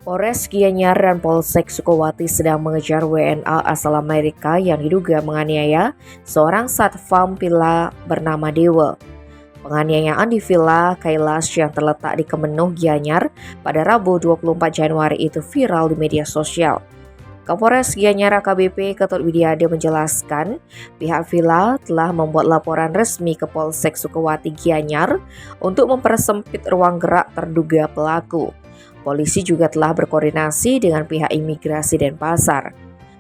Polres Gianyar dan Polsek Sukowati sedang mengejar WNA asal Amerika yang diduga menganiaya seorang satpam villa bernama Dewa. Penganiayaan di Villa Kailash yang terletak di Kemenuh, Gianyar pada Rabu 24 Januari itu viral di media sosial. Kapolres Gianyar AKBP Ketut Widiade menjelaskan pihak villa telah membuat laporan resmi ke Polsek Sukowati Gianyar untuk mempersempit ruang gerak terduga pelaku. Polisi juga telah berkoordinasi dengan pihak imigrasi Denpasar.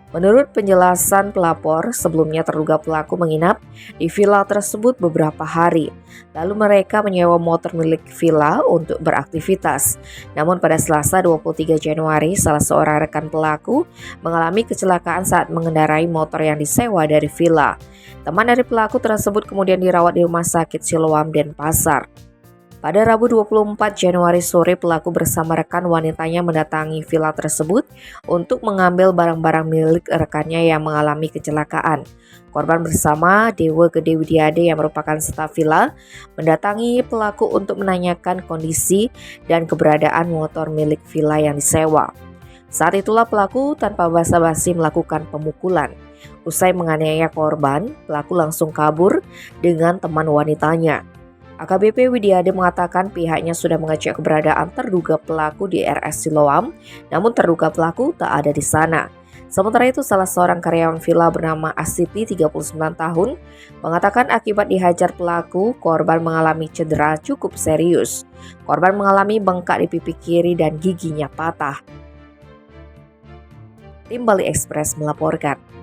Menurut penjelasan pelapor, sebelumnya terduga pelaku menginap di villa tersebut beberapa hari. Lalu mereka menyewa motor milik villa untuk beraktivitas. Namun pada Selasa 23 Januari, salah seorang rekan pelaku mengalami kecelakaan saat mengendarai motor yang disewa dari villa. Teman dari pelaku tersebut kemudian dirawat di Rumah Sakit Siloam Denpasar. Pada Rabu 24 Januari sore, pelaku bersama rekan wanitanya mendatangi villa tersebut untuk mengambil barang-barang milik rekannya yang mengalami kecelakaan. Korban bersama Dewa Gede Widiade yang merupakan staf villa mendatangi pelaku untuk menanyakan kondisi dan keberadaan motor milik villa yang disewa. Saat itulah pelaku tanpa basa-basi melakukan pemukulan. Usai menganiaya korban, pelaku langsung kabur dengan teman wanitanya. AKBP Widiade mengatakan pihaknya sudah mengecek keberadaan terduga pelaku di RS Siloam, namun terduga pelaku tak ada di sana. Sementara itu, salah seorang karyawan villa bernama Asiti, 39 tahun, mengatakan akibat dihajar pelaku, korban mengalami cedera cukup serius. Korban mengalami bengkak di pipi kiri dan giginya patah. Tim Bali Express melaporkan.